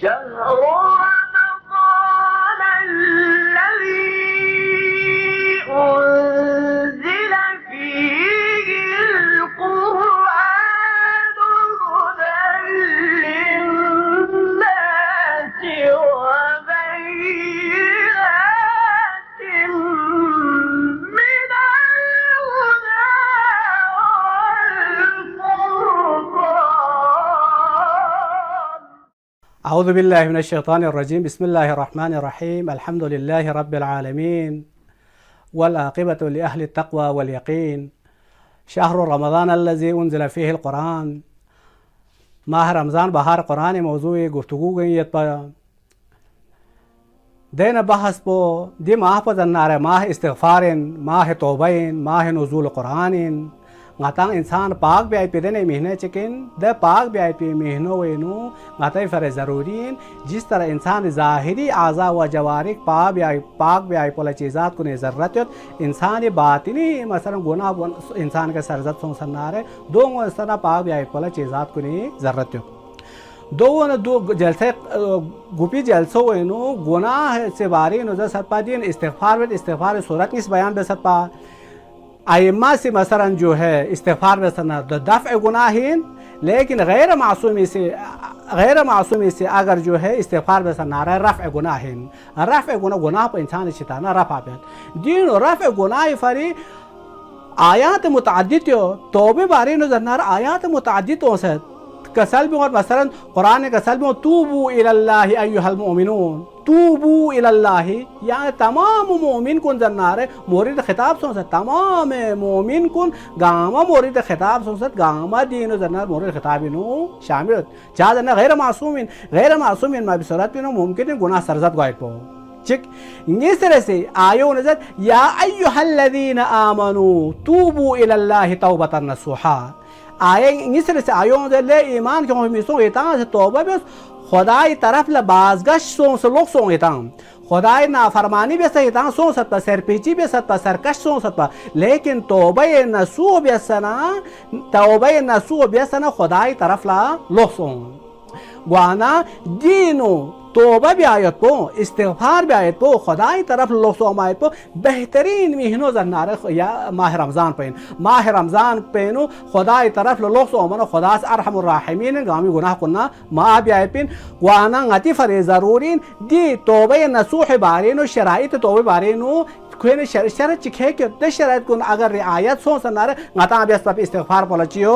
شهر رمضان الذي أنزل فيه القرآن هدى للناس وبينات من الهدى والفرقان. أعوذ بالله من الشيطان الرجيم. بسم الله الرحمن الرحيم. الحمد لله رب العالمين والعاقبة لأهل التقوى واليقين. شهر رمضان الذي أنزل فيه القرآن. ماه رمضان بهار قرآن موضوع گفتگو گئیت پا دین بحث پو دی ماه پا زنار ماه استغفار، ماه توبہ، ماه نزول قرآن. غتان انسان پاک بھی آئی پی دینے مہینے چکن دے پاک بھی آئی پی مہینوں وینو غتائی فر ضرورین. جس طرح انسان ظاہری اعضاء و جوارح پاک بھی آئی پولا چیزات کو ضرورت انسان باطنی مثلا گناہ انسان کے سرزد سون سنارے دو سنا پاک بھی آئی پولا چیزات کو ضرورت دو جلسے گپی جلسوں وینو گناہ سے باری نظر سرپا دین استغفار صورت اس بیان بے سرپا ائمہ سے مثلا جو ہے استغفار بسنا دفع گناہین، لیکن غیر معصومی سے اگر جو ہے استغفار بسنا رفع گناہین. رفع گناہ پہ انسان شیطانہ رفع بیت دین رفع گناہ فری آیات متعدد توبہ باری نظر آیات متعدد سے کسل بھی اور مثلا قرآن کسل بھی توبوا الی اللہ ایھا المؤمنون. توبوا الی اللہ یعنی تمام مومن کن زنار مورد خطاب سنست تمام مومن کن گاما مورد خطاب سنست گاما دین زنار مورد خطابی نو شامل چاہ زنار غیر معصومین ما بصورت بھی نو ممکن گناہ سرزد گوائد پو چک. اس طرح سے آیو نظر یا ایھا الذین آمنوا توبوا الی اللہ توبۃ نصوحا. آئے اس طرح سے آیو نظر لے ایمان کے ہمیشوں ایتان سے توبہ بھی خدای طرف لبازگشت سون سے لوگ سون ایتان خدای نافرمانی بھی سیتان سون ست پا سرپیچی بھی ست پا سرکش سون ست پا، لیکن توبہ نسوح بھی سنا خدای طرف لوگ سون گوانا دینو توبہ بھی آیت پو استغفار بھی آیت پو خدای طرف لوگ سوم آیت پو بہترین مہینوں زنار یا ماہ رمضان پینو خدای طرف لوگ سومنو خدا سے ارحم الراحمین گامی گناہ کننا ما بھی آیت پین وانا غتی فر ضرورین دی توبہ نصوح بارینو شرائط توبہ بارینو کوئی شرط چکھے کہ دے شرائط کن اگر رعایت سون سنار غتا بھی اس استغفار پولچیو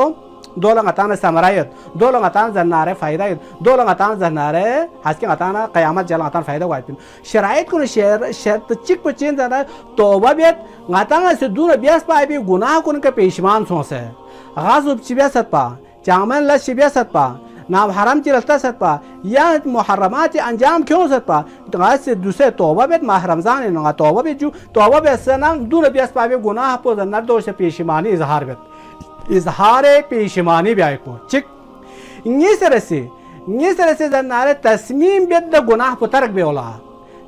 دولة غتان سمرايت دولة غتان زنارة فايدة دولة غتان زنارة حسكي غتان قيامت جل غتان فايدة وايبين شرائط كون شرط تشيك بچين زنارة توبة بيت غتان سدون بياس پا بي گناه كون کا پیشمان سونسه غاظب چي بياست پا چامن لش بياست پا نام حرام چي رلتا ست پا یا محرمات انجام کیوں ست پا غاز دوسرے توبہ بیت ماہ رمضان انگا توبہ بیت جو توبہ بیت سنان دون بیاس پا بي گناه پو زنار دوش پیشمانی اظہار بیت اظہار پیشمانی بھی آئی کو چک. اس طرح سے زنار تصمیم بیت دا گناہ پو ترک بیولا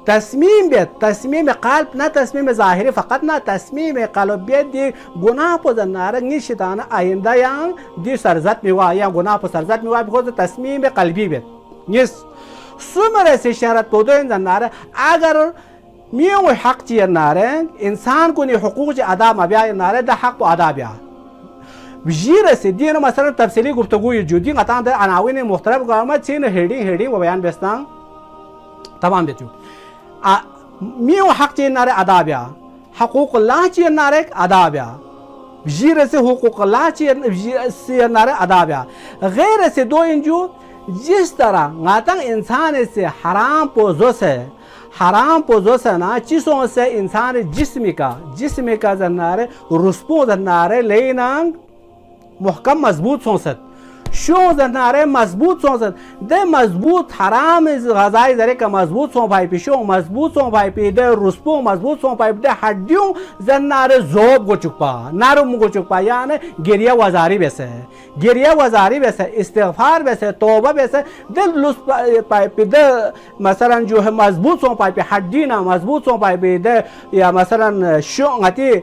تصمیم قلب نہ تصمیم ظاہری فقط نہ تصمیم قلب بیت دی گناہ پو زنار نی شیطان آئندہ یا دی سرزت میوا یا گناہ پو سرزت میوا بخوز تصمیم قلبی بیت. اس سمر سے شہرت پو دو زنار اگر میو حق چی نارے انسان کو نی حقوق چی ادا مبیا نارے دا حق پو ادا بیا جیره سے دین مثلا تفصیلی گفتگوی جدی قطعا در عناوین مختلف گرامت چین هیڈینگ و بیان بستان تمام بیتو میو حق چین ناره ادا بیا حقوق الله چین ناره ادا بیا جیره سے حقوق الله چین ناره ادا بیا غیر سے دو انجو جس طرح قطعا انسان سے حرام پوزو سے نا چیزوں سے انسان جسم کا زناره رسپو زناره لینانگ محکم مضبوط سونست شو زناره مضبوط سونست ده مضبوط حرام غذای ذره که مضبوط سون پای پیشو مضبوط سون پای پی ده رسپو مضبوط سون پای ده هډیو زناره زوب گو چوکپا نرم گو چوکپا یعنی گریه وزاری بیسه استغفار بیسه توبه بیسه ده لس پای پی ده مثلا جو مضبوط سون پای پی هډی نه مضبوط سون پای پی ده یا مثلا شو غتی